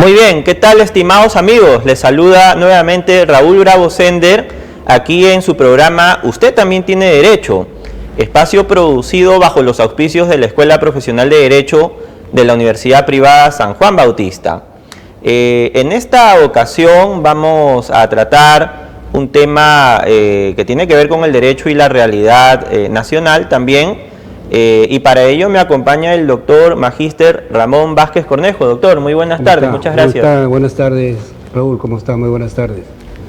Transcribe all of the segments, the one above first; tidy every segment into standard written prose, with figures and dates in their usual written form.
Muy bien, ¿qué tal, estimados amigos? Les saluda nuevamente Raúl Bravo Sender, aquí en su programa Usted también tiene derecho, espacio producido bajo los auspicios de la Escuela Profesional de Derecho de la Universidad Privada San Juan Bautista. En esta ocasión vamos a tratar un tema que tiene que ver con el derecho y la realidad nacional también, y para ello me acompaña el doctor Magíster Ramón Vázquez Cornejo. Doctor, muy buenas tardes, muchas gracias. Buenas tardes, Raúl, ¿cómo está? Muy buenas tardes.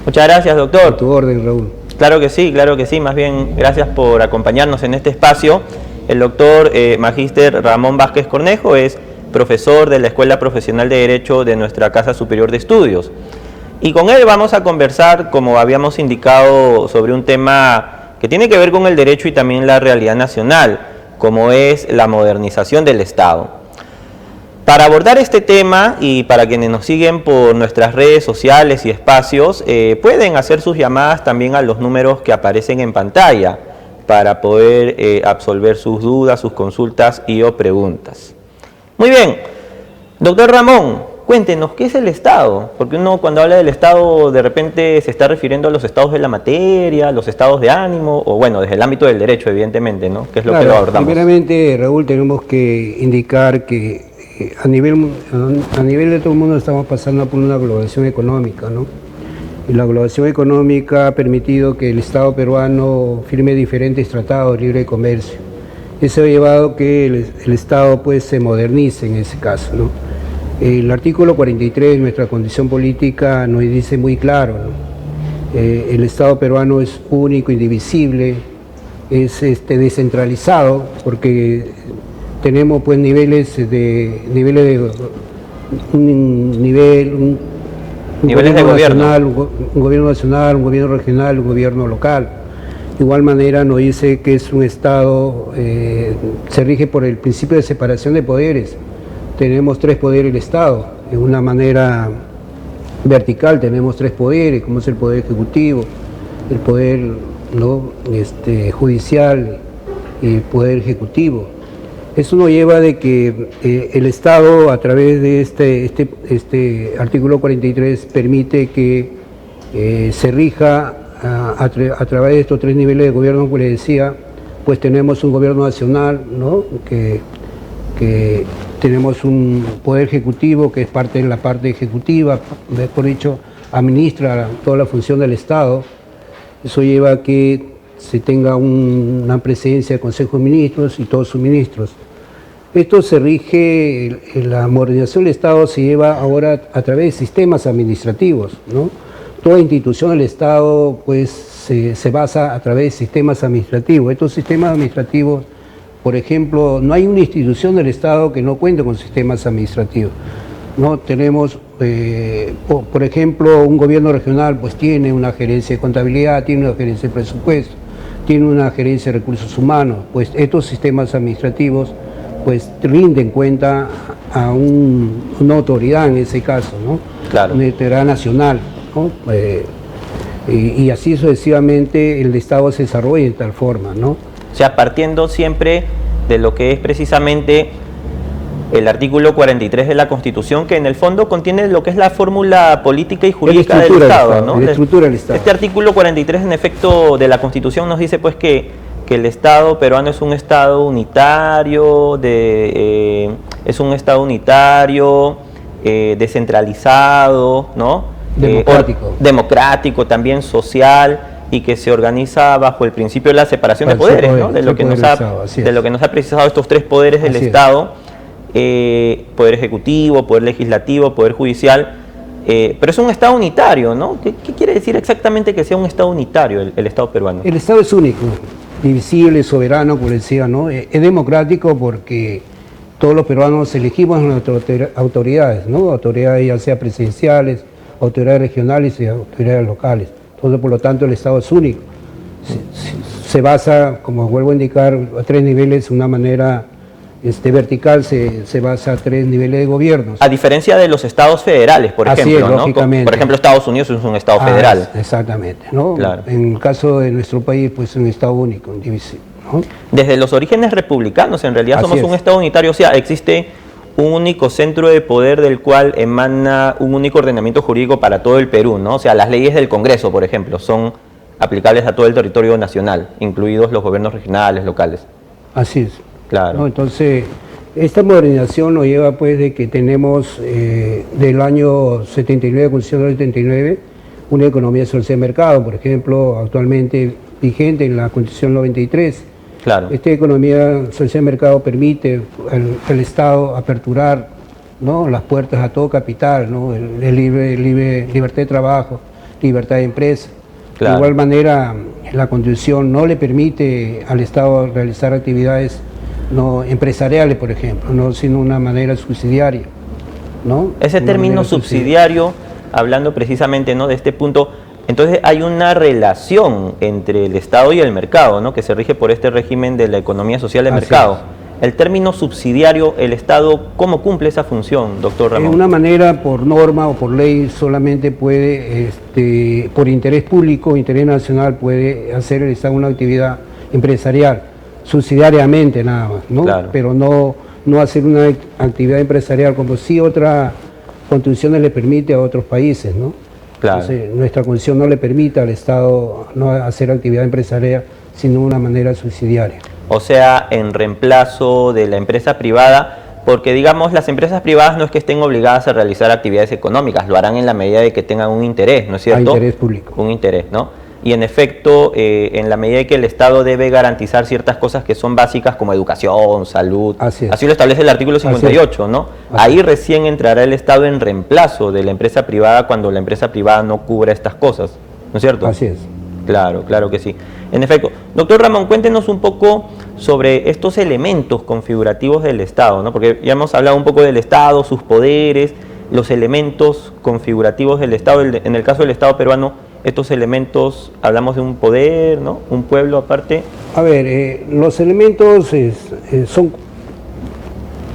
Muchas gracias, doctor. A tu orden, Raúl. Claro que sí, más bien gracias por acompañarnos en este espacio. El doctor Magíster Ramón Vázquez Cornejo es profesor de la Escuela Profesional de Derecho de nuestra Casa Superior de Estudios. Y con él vamos a conversar, como habíamos indicado, sobre un tema que tiene que ver con el derecho y también la realidad nacional, como es la modernización del Estado. Para abordar este tema y para quienes nos siguen por nuestras redes sociales y espacios, pueden hacer sus llamadas también a los números que aparecen en pantalla para poder absolver sus dudas, sus consultas y o preguntas. Muy bien, doctor Ramón, cuéntenos, ¿qué es el Estado? Porque uno cuando habla del Estado de repente se está refiriendo a los estados de la materia, los estados de ánimo, o bueno, desde el ámbito del derecho, evidentemente, ¿no? Que es lo que lo abordamos. Primeramente, Raúl, tenemos que indicar que a nivel de todo el mundo estamos pasando por una globalización económica, ¿no? Y la globalización económica ha permitido que el Estado peruano firme diferentes tratados de libre comercio. Eso ha llevado a que el Estado pues se modernice en ese caso, ¿no? El artículo 43 de nuestra constitución política nos dice muy claro, ¿no? El Estado peruano es único, indivisible, es descentralizado, porque tenemos pues niveles de gobierno. Un gobierno nacional, un gobierno regional, un gobierno local. De igual manera nos dice que es un Estado, se rige por el principio de separación de poderes. Tenemos tres poderes del Estado, de una manera vertical tenemos tres poderes, como es el poder ejecutivo, el poder judicial y el poder ejecutivo. Eso nos lleva de que el Estado, a través de este artículo 43, permite que se rija a través de estos tres niveles de gobierno, como les decía. Pues tenemos un gobierno nacional, ¿no? que tenemos un poder ejecutivo que es parte de la parte ejecutiva, mejor dicho, administra toda la función del Estado. Eso lleva a que se tenga una presencia del Consejo de Ministros y todos sus ministros. Esto se rige, la modernización del Estado se lleva ahora a través de sistemas administrativos, ¿no? Toda institución del Estado pues se basa a través de sistemas administrativos. Estos sistemas administrativos, por ejemplo, no hay una institución del Estado que no cuente con sistemas administrativos. No tenemos, por ejemplo, un gobierno regional pues tiene una gerencia de contabilidad, tiene una gerencia de presupuesto, tiene una gerencia de recursos humanos. Pues estos sistemas administrativos pues rinden cuenta a una autoridad en ese caso, ¿no? Claro. Una autoridad nacional, ¿no? Y así sucesivamente el Estado se desarrolla en tal forma, ¿no? O sea, partiendo siempre de lo que es precisamente el artículo 43 de la Constitución, que en el fondo contiene lo que es la fórmula política y jurídica del Estado, ¿no? La estructura del Estado. Este artículo 43, en efecto, de la Constitución nos dice pues que el Estado peruano es un Estado unitario, descentralizado, ¿no? Democrático, también social, y que se organiza bajo el principio de la separación de poderes, ¿no? De lo que nos ha precisado estos tres poderes del Estado, poder ejecutivo, poder legislativo, poder judicial, pero es un Estado unitario, ¿no? ¿Qué quiere decir exactamente que sea un Estado unitario el Estado peruano? El Estado es único, divisible, soberano, como decía, ¿no? Es democrático porque todos los peruanos elegimos nuestras autoridades, ¿no? Autoridades ya sea presidenciales, autoridades regionales y autoridades locales. Entonces, por lo tanto, el Estado es único. Se basa, como vuelvo a indicar, a tres niveles, una manera vertical, se basa a tres niveles de gobiernos. A diferencia de los estados federales, por ejemplo, es, lógicamente. Por ejemplo, Estados Unidos es un estado federal. Exactamente, ¿no? Claro. En el caso de nuestro país, pues es un Estado único, indivisible, ¿no? Desde los orígenes republicanos, en realidad somos un Estado unitario, o sea, existe un único centro de poder del cual emana un único ordenamiento jurídico para todo el Perú, ¿no? O sea, las leyes del Congreso, por ejemplo, son aplicables a todo el territorio nacional, incluidos los gobiernos regionales, locales. Así es. Claro. ¿No? Entonces, esta modernización nos lleva pues de que tenemos del año 79, Constitución del 79, una economía social de mercado, por ejemplo, actualmente vigente en la Constitución 93. Claro. Esta economía social de mercado permite al Estado aperturar, ¿no?, las puertas a todo capital, ¿no?, libertad de trabajo, libertad de empresa. Claro. De igual manera, la Constitución no le permite al Estado realizar actividades no empresariales, por ejemplo, no, sino una manera subsidiaria, ¿no? Ese término subsidiario, hablando precisamente, ¿no?, de este punto, entonces hay una relación entre el Estado y el mercado, ¿no?, que se rige por este régimen de la economía social de mercado. El término subsidiario, ¿el Estado cómo cumple esa función, doctor Ramón? De una manera, por norma o por ley, solamente puede, por interés público, interés nacional, puede hacer el Estado una actividad empresarial, subsidiariamente nada más, ¿no? Claro. Pero no hacer una actividad empresarial como si otras constituciones le permite a otros países, ¿no? Claro. Entonces, nuestra constitución no le permite al Estado no hacer actividad empresarial, sino de una manera subsidiaria. O sea, en reemplazo de la empresa privada, porque digamos las empresas privadas no es que estén obligadas a realizar actividades económicas, lo harán en la medida de que tengan un interés, ¿no es cierto? A interés público. Un interés, ¿no? Y en efecto, en la medida de que el Estado debe garantizar ciertas cosas que son básicas como educación, salud, así lo establece el artículo 58, ¿no? Ahí recién entrará el Estado en reemplazo de la empresa privada cuando la empresa privada no cubra estas cosas, ¿no es cierto? Así es. Claro, claro que sí. En efecto. Doctor Ramón, cuéntenos un poco sobre estos elementos configurativos del Estado, ¿no? Porque ya hemos hablado un poco del Estado, sus poderes, los elementos configurativos del Estado. En el caso del Estado peruano, estos elementos, hablamos de un poder, ¿no?, un pueblo aparte. A ver, los elementos son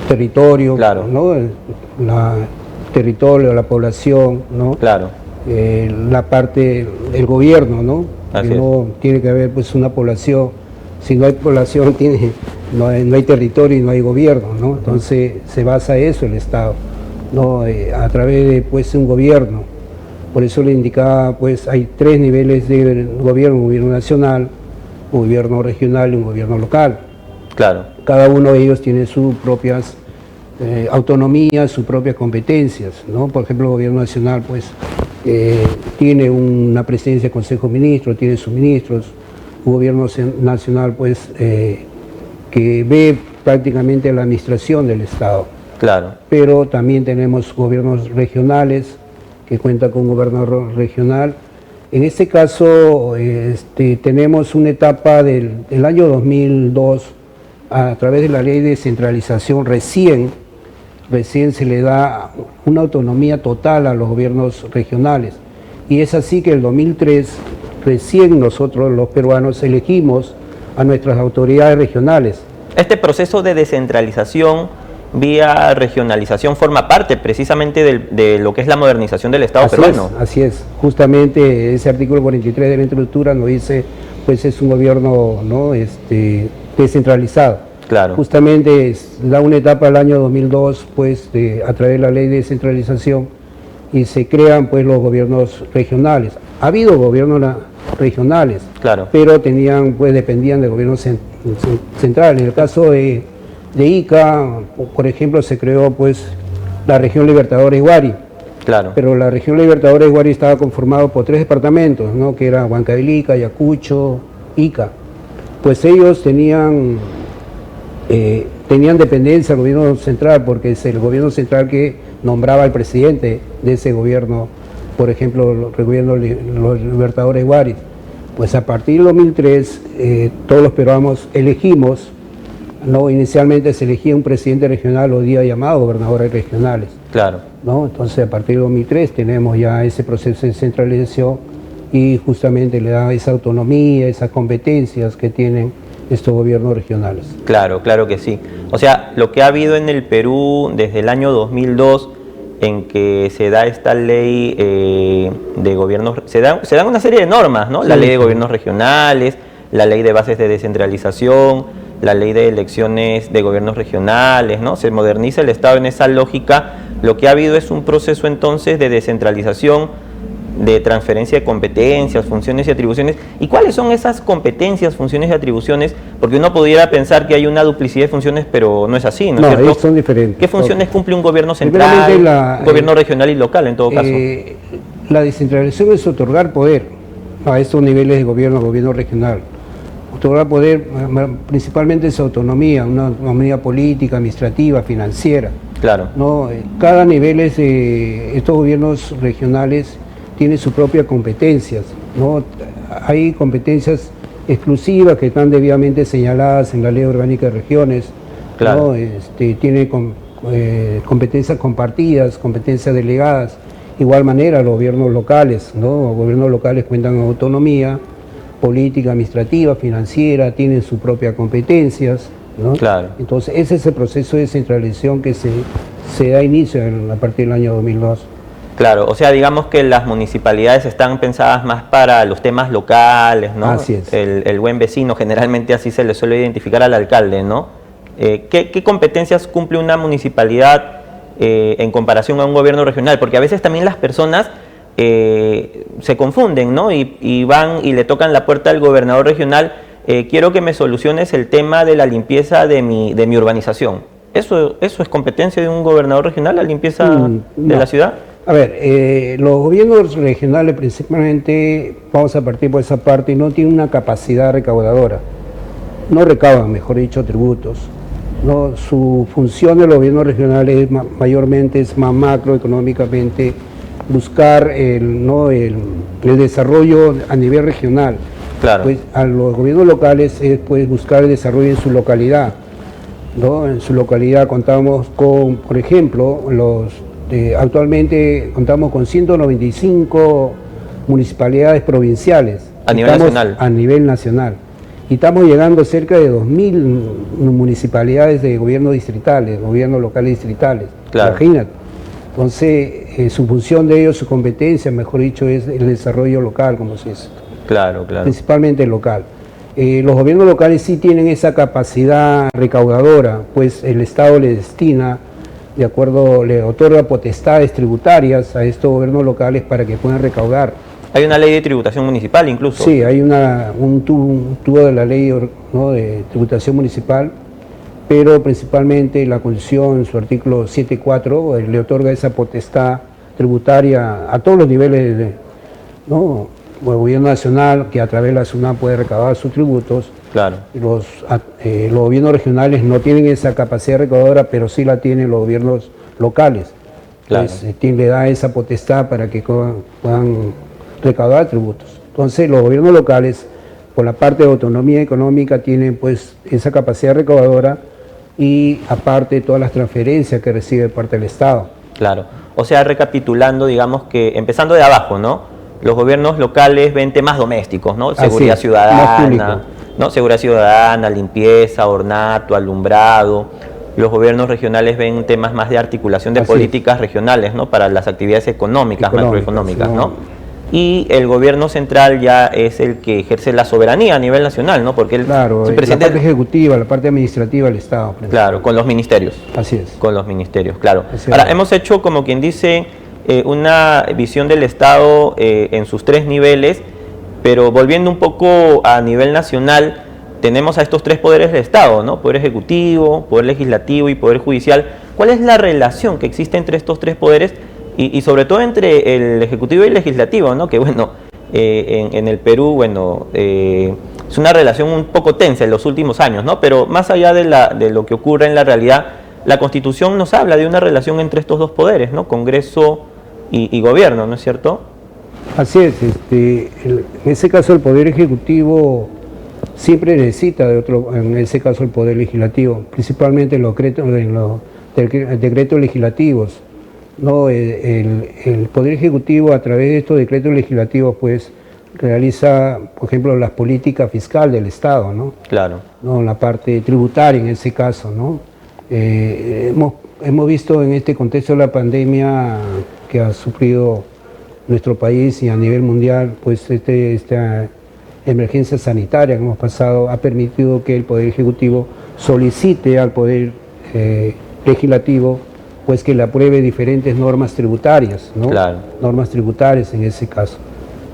territorio, claro, ¿no?, territorio, la población, ¿no? Claro. La parte del gobierno, ¿no? No tiene que haber pues una población. Si no hay población, no hay territorio y no hay gobierno, ¿no? Entonces se basa eso el Estado, ¿no? A través de pues un gobierno. Por eso le indicaba, pues hay tres niveles de gobierno: un gobierno nacional, un gobierno regional y un gobierno local. Claro. Cada uno de ellos tiene sus propias autonomías, sus propias competencias, ¿no? Por ejemplo, el gobierno nacional, pues tiene una presidencia del Consejo de Ministros, tiene sus ministros. Un gobierno nacional, pues, que ve prácticamente la administración del Estado. Claro. Pero también tenemos gobiernos regionales, que cuentan con un gobernador regional. En este caso, tenemos una etapa del año 2002, a través de la ley de descentralización, recién se le da una autonomía total a los gobiernos regionales. Y es así que en el 2003, recién nosotros los peruanos elegimos a nuestras autoridades regionales. Este proceso de descentralización vía regionalización forma parte precisamente de lo que es la modernización del Estado peruano. Así es, justamente ese artículo 43 de la estructura nos dice, pues es un gobierno, ¿no?, descentralizado. Claro. Justamente da una etapa al año 2002, pues a través de la ley de descentralización, y se crean pues los gobiernos regionales. Ha habido gobiernos regionales, claro, pero dependían del gobierno central. En el caso de Ica, por ejemplo, se creó pues la región Libertadores Huari. Claro. Pero la región Libertadores Huari estaba conformada por 3 departamentos, ¿no?, que era Huancavelica, Ayacucho, Ica. Pues ellos tenían dependencia del gobierno central, porque es el gobierno central que nombraba al presidente de ese gobierno, por ejemplo, el gobierno de los Libertadores Huari. Pues a partir del 2003, todos los peruanos elegimos, ¿no? Inicialmente se elegía un presidente regional, o día llamado gobernadores regionales. Claro. ¿No? Entonces a partir del 2003 tenemos ya ese proceso de centralización y justamente le da esa autonomía, esas competencias que tienen estos gobiernos regionales. Claro, claro que sí. O sea, lo que ha habido en el Perú desde el año 2002, en que se da esta ley de gobiernos, se dan una serie de normas, ¿no? Sí. La ley de gobiernos regionales, la ley de bases de descentralización, la ley de elecciones de gobiernos regionales, ¿no? Se moderniza el Estado en esa lógica. Lo que ha habido es un proceso entonces de descentralización, de transferencia de competencias, funciones y atribuciones. ¿Y cuáles son esas competencias, funciones y atribuciones? Porque uno pudiera pensar que hay una duplicidad de funciones, pero no es así, ¿no es cierto? Ellos son diferentes. ¿Qué funciones cumple un gobierno central, un gobierno regional y local en todo caso? La descentralización es otorgar poder a estos niveles de gobierno regional. Otorgar poder, principalmente es autonomía, una autonomía política, administrativa, financiera. Claro. ¿No? Cada nivel estos gobiernos regionales tienen sus propias competencias, ¿no? Hay competencias exclusivas que están debidamente señaladas en la Ley Orgánica de Regiones, claro, ¿no? Tiene competencias compartidas, competencias delegadas. Igual manera los gobiernos locales, ¿no? Los gobiernos locales cuentan con autonomía política, administrativa, financiera, tienen sus propias competencias, ¿no? Claro. Entonces ese es el proceso de descentralización que se da inicio a partir del año 2002. Claro, o sea, digamos que las municipalidades están pensadas más para los temas locales, ¿no? Así es. El buen vecino, generalmente así se le suele identificar al alcalde, ¿no? ¿Qué competencias cumple una municipalidad en comparación a un gobierno regional? Porque a veces también las personas se confunden, ¿no? Y van y le tocan la puerta al gobernador regional, quiero que me soluciones el tema de la limpieza de mi urbanización. ¿Eso es competencia de un gobernador regional, la limpieza de la ciudad? A ver, los gobiernos regionales principalmente, vamos a partir por esa parte, no tienen una capacidad recaudadora, no recaudan, mejor dicho, tributos, ¿no? Su función de los gobiernos regionales mayormente es más macroeconómicamente, buscar el desarrollo a nivel regional. Claro. Pues a los gobiernos locales es pues, buscar el desarrollo en su localidad, ¿no? En su localidad contamos con, por ejemplo, actualmente contamos con 195 municipalidades provinciales. A nivel nacional. A nivel nacional. Y estamos llegando a cerca de 2.000 municipalidades de gobiernos distritales, gobiernos locales distritales. Claro. Imagínate. Entonces, su función de ellos, su competencia, mejor dicho, es el desarrollo local, como se dice. Claro, claro. Principalmente local. Los gobiernos locales sí tienen esa capacidad recaudadora, pues el Estado le destina, de acuerdo, le otorga potestades tributarias a estos gobiernos locales para que puedan recaudar. Hay una ley de tributación municipal incluso. Sí, hay un tubo de la ley, ¿no?, de tributación municipal, pero principalmente la Constitución, en su artículo 7.4, le otorga esa potestad tributaria a todos los niveles, ¿no? El gobierno nacional, que a través de la SUNAT puede recaudar sus tributos. Claro. Los gobiernos regionales no tienen esa capacidad recaudadora, pero sí la tienen los gobiernos locales. Claro. Pues, le da esa potestad para que puedan recaudar tributos. Entonces los gobiernos locales, por la parte de autonomía económica, tienen pues esa capacidad recaudadora y aparte todas las transferencias que recibe de parte del Estado. Claro. O sea, recapitulando, digamos que empezando de abajo, ¿no? Los gobiernos locales ven temas domésticos, ¿no? Seguridad ciudadana, ¿no? Seguridad ciudadana, limpieza, ornato, alumbrado. Los gobiernos regionales ven temas más de articulación de políticas regionales, ¿no? Para las actividades económicas, macroeconómicas, ¿no? Y el gobierno central ya es el que ejerce la soberanía a nivel nacional, ¿no? Porque el presidente, la parte ejecutiva, la parte administrativa del Estado. Claro, con los ministerios. Así es. Con los ministerios, claro. Ahora, hemos hecho, como quien dice, una visión del Estado en sus tres niveles, pero volviendo un poco a nivel nacional, tenemos a estos tres poderes del Estado, ¿no? Poder ejecutivo, poder legislativo y poder judicial. ¿Cuál es la relación que existe entre estos tres poderes y sobre todo entre el ejecutivo y el legislativo, ¿no? Que bueno, en el Perú, bueno, es una relación un poco tensa en los últimos años, ¿no? Pero más allá de lo que ocurre en la realidad, la Constitución nos habla de una relación entre estos dos poderes, ¿no? Congreso y gobierno, ¿no es cierto? Así es. En ese caso el Poder Ejecutivo siempre necesita de otro, en ese caso el Poder Legislativo, principalmente en los decretos legislativos, ¿no? El Poder Ejecutivo, a través de estos decretos legislativos, pues realiza, por ejemplo, las políticas fiscales del Estado, ¿no? Claro. ¿No? La parte tributaria en ese caso, ¿no? Hemos visto en este contexto de la pandemia que ha sufrido nuestro país y a nivel mundial, pues emergencia sanitaria que hemos pasado ha permitido que el Poder Ejecutivo solicite al Poder Legislativo pues que le apruebe diferentes normas tributarias, ¿no? Claro. Normas tributarias en ese caso.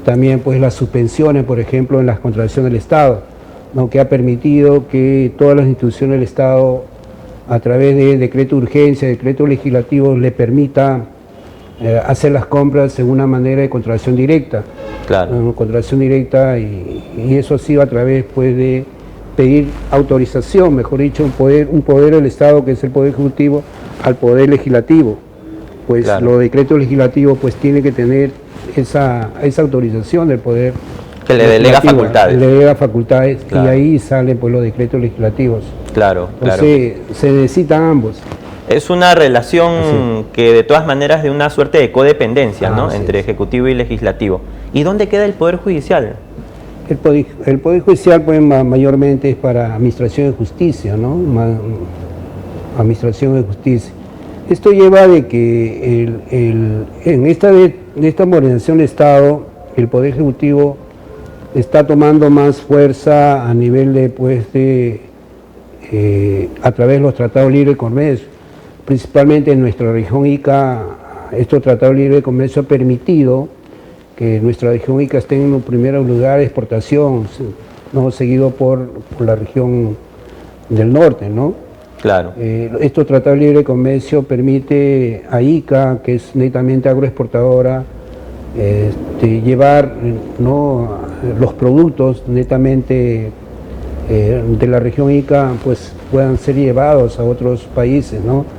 También pues las suspensiones, por ejemplo, en las contrataciones del Estado, ¿no? Que ha permitido que todas las instituciones del Estado, a través de decreto de urgencia, decreto legislativo, le permita hacer las compras en una manera de contratación directa. Claro. Contratación directa y eso ha sido a través pues de pedir autorización, mejor dicho, un poder del Estado que es el Poder Ejecutivo al Poder Legislativo. Pues claro, los decretos legislativos pues tienen que tener esa autorización del Poder que le delega facultades. Le delega facultades, claro, y ahí salen pues los decretos legislativos. Claro, entonces, claro, se necesitan ambos. Es una relación que de todas maneras es de una suerte de codependencia, ¿no? Entre Ejecutivo y Legislativo. ¿Y dónde queda el Poder Judicial? El Poder Judicial pues mayormente es para Administración de Justicia, ¿no? Administración de Justicia. Esto lleva de que en esta modernización del Estado, el Poder Ejecutivo está tomando más fuerza a nivel de, pues, a través de los tratados libres de comercio. Principalmente en nuestra región Ica, estos tratados libres de comercio han permitido que nuestra región Ica esté en los primeros lugares de exportación, ¿no? Seguido por la región del norte, ¿no? Claro. Estos tratados libres de comercio permite a Ica, que es netamente agroexportadora, llevar, ¿no? Los productos netamente de la región Ica pues puedan ser llevados a otros países, ¿no?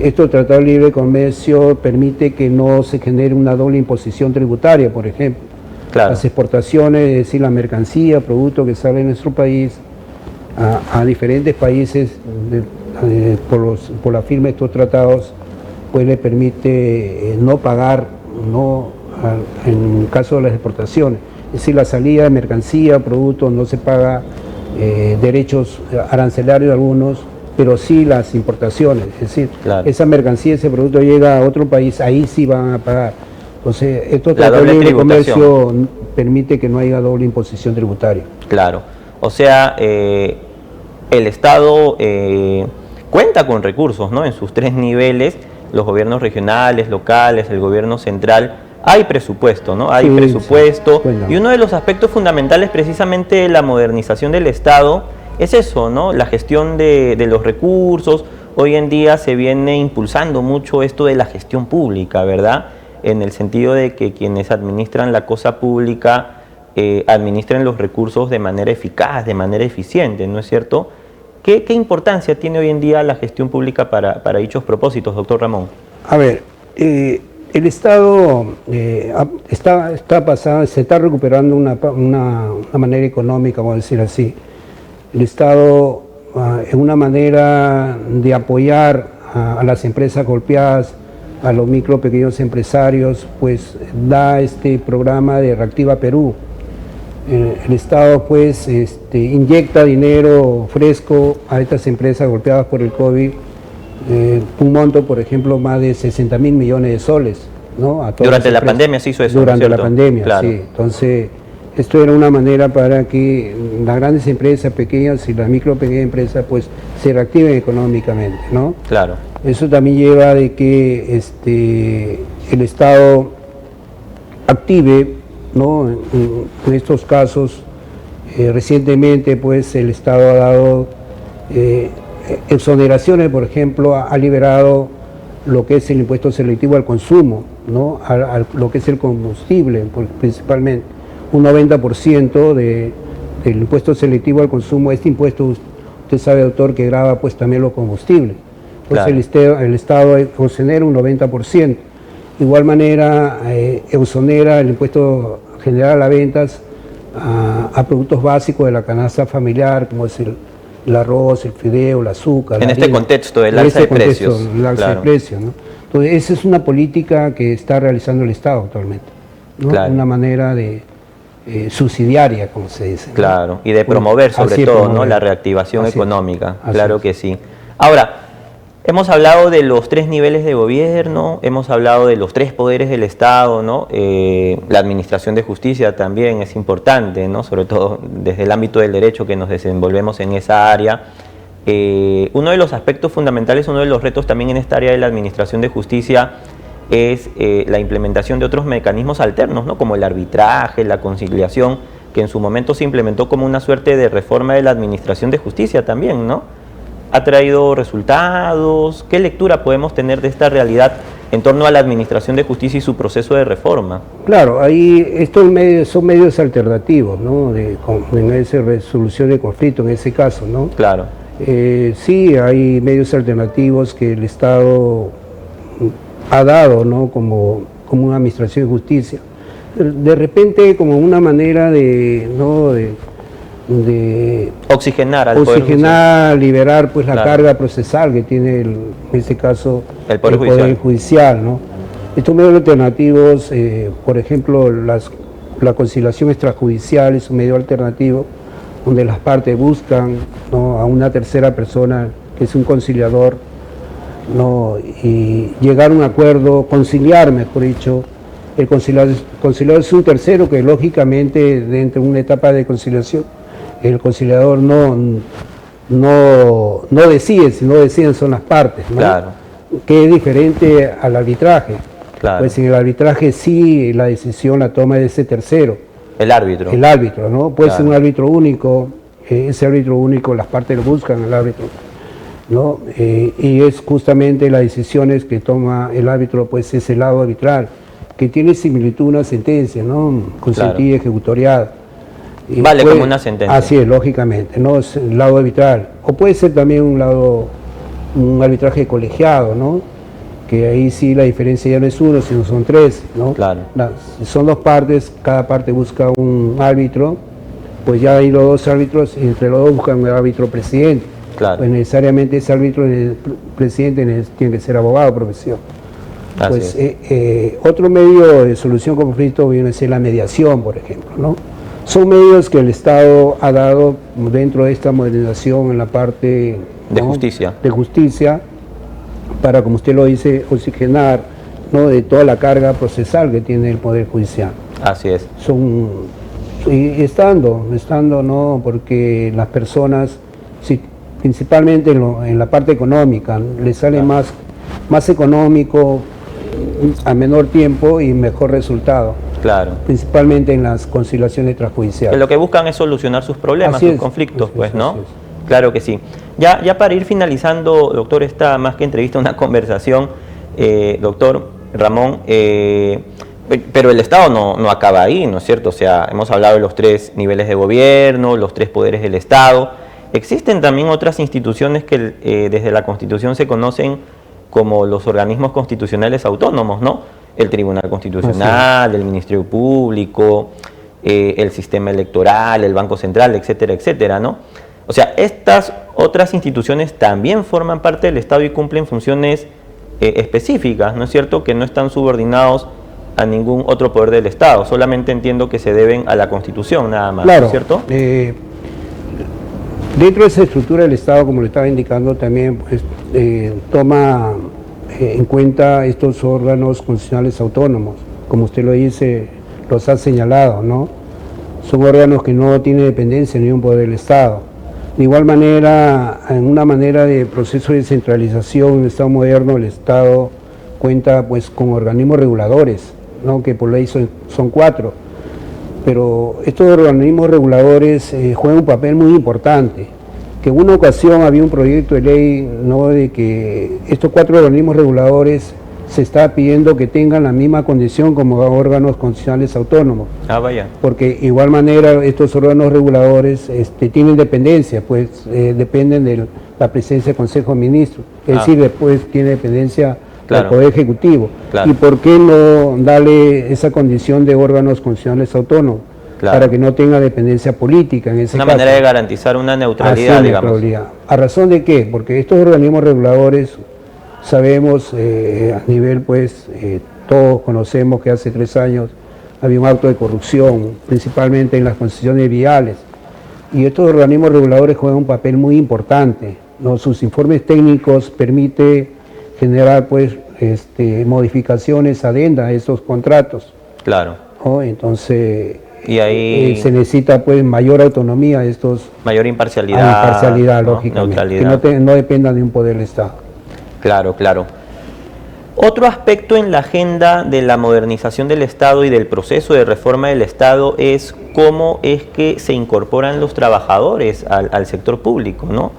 Estos tratados libres de comercio permite que no se genere una doble imposición tributaria, por ejemplo. Claro. Las exportaciones, es decir, la mercancía, producto que sale de nuestro país a diferentes países por la firma de estos tratados, pues le permite no pagar, en el caso de las exportaciones. Es decir, la salida de mercancía, productos, no se paga derechos arancelarios algunos, pero sí las importaciones. Es decir, claro, esa mercancía, ese producto llega a otro país, ahí sí van a pagar. Entonces, estos tratados libres de comercio permite que no haya doble imposición tributaria. Claro. O sea, el Estado cuenta con recursos, ¿no? En sus tres niveles, los gobiernos regionales, locales, el gobierno central. Hay presupuesto, ¿no? Hay presupuesto. Sí. Bueno. Y uno de los aspectos fundamentales precisamente de la modernización del Estado es eso, ¿no? La gestión de los recursos. Hoy en día se viene impulsando mucho esto de la gestión pública, ¿verdad? En el sentido de que quienes administran la cosa pública administren los recursos de manera eficaz, de manera eficiente, ¿no es cierto? ¿Qué importancia tiene hoy en día la gestión pública para dichos propósitos, doctor Ramón? A ver, el Estado se está recuperando una manera económica, vamos a decir así. El Estado, en una manera de apoyar a las empresas golpeadas, a los micro, pequeños empresarios, pues da este programa de Reactiva Perú. El Estado pues inyecta dinero fresco a estas empresas golpeadas por el COVID, un monto, por ejemplo, más de 60.000 millones de soles, ¿no? Durante la pandemia se hizo eso, durante la pandemia, claro, sí. Entonces, esto era una manera para que las grandes empresas pequeñas y las micro pequeñas empresas pues se reactiven económicamente, ¿no? Claro. Eso también lleva de que el Estado active, ¿no? En estos casos, recientemente pues el Estado ha dado exoneraciones, por ejemplo, ha liberado lo que es el impuesto selectivo al consumo, ¿no? A lo que es el combustible, principalmente. Un 90% del impuesto selectivo al consumo. Este impuesto, usted sabe, doctor, que grava pues también los combustibles. Entonces claro, el Estado exonera un 90%. De igual manera, exonera el impuesto general a las ventas a productos básicos de la canasta familiar, como es el arroz, el fideo, el azúcar. En este contexto del alza de precios. El alza de precios, ¿no? Entonces, esa es una política que está realizando el Estado actualmente, ¿no? Claro. Una manera de subsidiaria, como se dice, ¿no? Claro, y de promover sobre todo, ¿no? La reactivación económica, claro que sí. Ahora, Hemos hablado de los 3 niveles de gobierno, hemos hablado de los 3 poderes del Estado, ¿no? La administración de justicia también es importante, ¿no? Sobre todo desde el ámbito del derecho que nos desenvolvemos en esa área. Uno de los aspectos fundamentales, uno de los retos también en esta área de la administración de justicia es la implementación de otros mecanismos alternos, ¿no? Como el arbitraje, la conciliación, que en su momento se implementó como una suerte de reforma de la administración de justicia también, ¿no? ¿Ha traído resultados? ¿Qué lectura podemos tener de esta realidad en torno a la administración de justicia y su proceso de reforma? Claro, ahí estos medios son medios alternativos, ¿no? En esa resolución de conflicto, en ese caso, ¿no? Claro. Sí, hay medios alternativos que el Estado ha dado, ¿no? Como una administración de justicia. De repente, como una manera de, ¿no? de oxigenar al Poder Judicial. Liberar pues la carga procesal que tiene en este caso el Poder Judicial, ¿no? Estos medios alternativos, por ejemplo, la conciliación extrajudicial es un medio alternativo donde las partes buscan, ¿no? A una tercera persona que es un conciliador, ¿no? Y llegar a un acuerdo, conciliar, mejor dicho. El conciliador es un tercero que lógicamente dentro de una etapa de conciliación el conciliador no decide, sino deciden son las partes, ¿no? Claro. Que es diferente al arbitraje. Claro. Pues en el arbitraje sí la decisión la toma de ese tercero. El árbitro. El árbitro, ¿no? Puede Claro. ser un árbitro único, ese árbitro único las partes lo buscan al árbitro, ¿no? Y es justamente las decisiones que toma el árbitro, pues es el lado arbitral, que tiene similitud a una sentencia, ¿no? Consentida, ejecutoriada. Vale como una sentencia. Así es, lógicamente, ¿no? Es el lado arbitral. O puede ser también un arbitraje colegiado, ¿no? Que ahí sí la diferencia ya no es uno, sino son 3, ¿no? Claro. Son 2 partes, cada parte busca un árbitro, pues ya hay los 2 árbitros, y entre los 2 buscan un árbitro presidente. Claro. Pues necesariamente ese árbitro presidente tiene que ser abogado de profesión. Así Pues es. otro medio de solución de conflicto viene a ser la mediación, por ejemplo, ¿no? Son medios que el Estado ha dado dentro de esta modernización en la parte de ¿no? justicia. De justicia, para, como usted lo dice, oxigenar, ¿no? De toda la carga procesal que tiene el Poder Judicial. Así es. Y estando, ¿no? Porque las personas, principalmente en la parte económica, les sale más económico, a menor tiempo y mejor resultado. Claro. Principalmente en las conciliaciones extrajudiciales. Que lo que buscan es solucionar sus problemas, sus conflictos, pues, ¿no? Claro que sí. Ya para ir finalizando, doctor, esta más que entrevista, una conversación, doctor Ramón, pero el Estado no acaba ahí, ¿no es cierto? O sea, hemos hablado de los 3 niveles de gobierno, los 3 poderes del Estado. Existen también otras instituciones que desde la Constitución se conocen como los organismos constitucionales autónomos, ¿no? El Tribunal Constitucional, el Ministerio Público, el sistema electoral, el Banco Central, etcétera, etcétera, ¿no? O sea, estas otras instituciones también forman parte del Estado y cumplen funciones específicas, ¿no es cierto?, que no están subordinados a ningún otro poder del Estado, solamente entiendo que se deben a la Constitución nada más, claro, ¿no es cierto? Dentro de esa estructura del Estado, como le estaba indicando, también pues, toma en cuenta estos órganos constitucionales autónomos, como usted lo dice, los ha señalado, ¿no? Son órganos que no tienen dependencia ni un poder del Estado. De igual manera, en una manera de proceso de descentralización en el Estado moderno, el Estado cuenta pues con organismos reguladores, ¿no? Que por ley son 4. Pero estos organismos reguladores juegan un papel muy importante. Que en una ocasión había un proyecto de ley, ¿no?, de que estos 4 organismos reguladores se está pidiendo que tengan la misma condición como órganos constitucionales autónomos. Ah, vaya. Porque igual manera estos órganos reguladores tienen dependencia, pues dependen de la presencia del Consejo de Ministros, es decir, después tiene dependencia del Poder Ejecutivo. Claro. ¿Y por qué no darle esa condición de órganos constitucionales autónomos? Claro. Para que no tenga dependencia política en ese caso. Una manera de garantizar una neutralidad, digamos. Neutralidad. ¿A razón de qué? Porque estos organismos reguladores, sabemos a nivel, pues, todos conocemos que hace 3 años había un acto de corrupción, principalmente en las concesiones viales. Y estos organismos reguladores juegan un papel muy importante, ¿no? Sus informes técnicos permite generar pues modificaciones, adendas a estos contratos. Claro. ¿No? Entonces y ahí se necesita pues mayor autonomía, mayor imparcialidad, imparcialidad, ¿no? lógicamente, Neutralidad. que no dependan de un poder del Estado. Claro, claro. Otro aspecto en la agenda de la modernización del Estado y del proceso de reforma del Estado es cómo es que se incorporan los trabajadores al sector público, ¿no?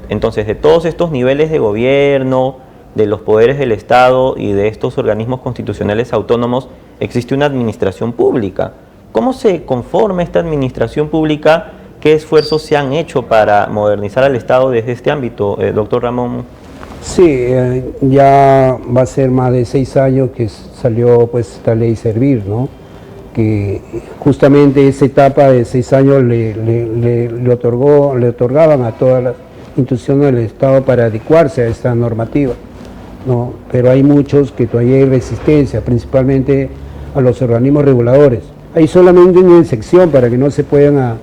Entonces, de todos estos niveles de gobierno, de los poderes del Estado y de estos organismos constitucionales autónomos, existe una administración pública. ¿Cómo se conforma esta administración pública? ¿Qué esfuerzos se han hecho para modernizar al Estado desde este ámbito, doctor Ramón? Sí, ya va a ser más de 6 años que salió pues esta ley Servir, ¿no? Que justamente esa etapa de 6 años le otorgaban a todas las instituciones del Estado para adecuarse a esta normativa, ¿no? Pero hay muchos que todavía hay resistencia, principalmente a los organismos reguladores. Hay solamente una excepción para que no se puedan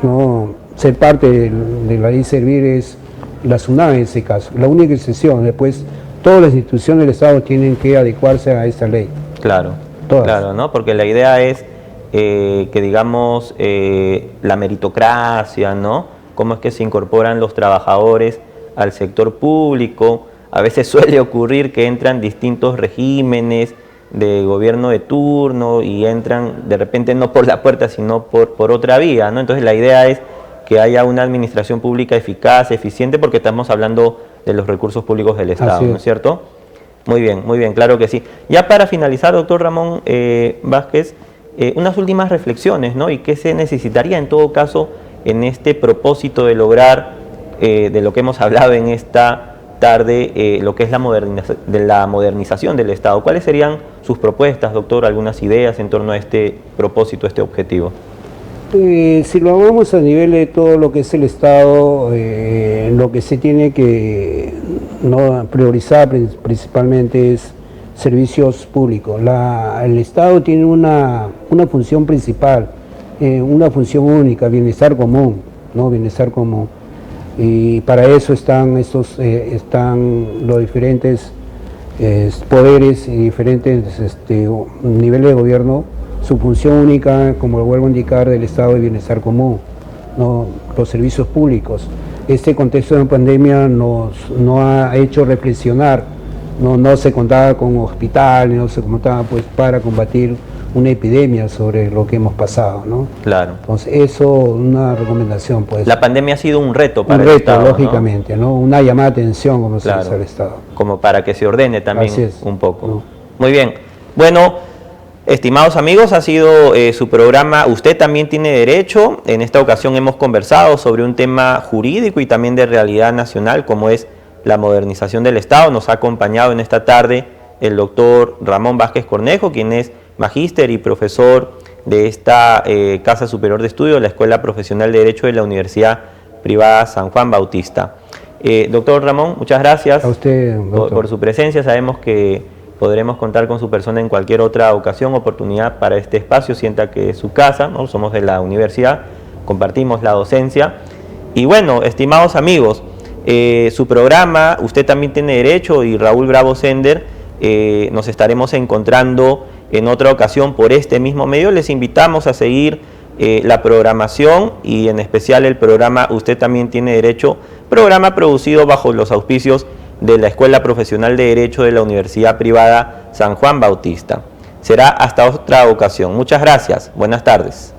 no ser parte de la ley Servir es la SUNAT en ese caso, la única excepción. Después todas las instituciones del Estado tienen que adecuarse a esta ley. Claro, todas. Claro, ¿no? Porque la idea es que digamos la meritocracia, ¿no? Cómo es que se incorporan los trabajadores al sector público. A veces suele ocurrir que entran distintos regímenes de gobierno de turno y entran de repente no por la puerta sino por otra vía, ¿no? Entonces la idea es que haya una administración pública eficaz, eficiente, porque estamos hablando de los recursos públicos del Estado, ¿no es cierto? Muy bien, claro que sí. Ya para finalizar, doctor Ramón Vázquez, unas últimas reflexiones, ¿no? Y qué se necesitaría en todo caso en este propósito de lograr, de lo que hemos hablado en esta tarde, lo que es la modernización del Estado. ¿Cuáles serían sus propuestas, doctor? ¿Algunas ideas en torno a este propósito, este objetivo? Si lo hablamos a nivel de todo lo que es el Estado, lo que se tiene que priorizar principalmente es servicios públicos. El Estado tiene una función principal, una función única, bienestar común, ¿no? Bienestar común. Y para eso están los diferentes poderes y diferentes niveles de gobierno. Su función única, como lo vuelvo a indicar, del Estado de Bienestar Común, ¿no? Los servicios públicos. Este contexto de pandemia nos ha hecho reflexionar, no se contaba con hospitales, no se contaba pues para combatir una epidemia sobre lo que hemos pasado, ¿no? Claro. Entonces eso, una recomendación pues. La pandemia ha sido un reto para el Estado, lógicamente, ¿no? Una llamada de atención, como se dice al Estado. Como para que se ordene también un poco. ¿No? Muy bien. Bueno, estimados amigos, ha sido su programa Usted también tiene derecho. En esta ocasión hemos conversado sobre un tema jurídico y también de realidad nacional, como es la modernización del Estado. Nos ha acompañado en esta tarde el doctor Ramón Vázquez Cornejo, quien es magíster y profesor de esta Casa Superior de Estudios, la Escuela Profesional de Derecho de la Universidad Privada San Juan Bautista. Doctor Ramón, muchas gracias a usted, por su presencia. Sabemos que podremos contar con su persona en cualquier otra ocasión, oportunidad para este espacio. Sienta que es su casa, ¿no? Somos de la universidad, compartimos la docencia. Y bueno, estimados amigos, su programa Usted también tiene derecho y Raúl Bravo Sender, nos estaremos encontrando en otra ocasión por este mismo medio. Les invitamos a seguir la programación y en especial el programa Usted también tiene derecho, programa producido bajo los auspicios de la Escuela Profesional de Derecho de la Universidad Privada San Juan Bautista. Será hasta otra ocasión. Muchas gracias. Buenas tardes.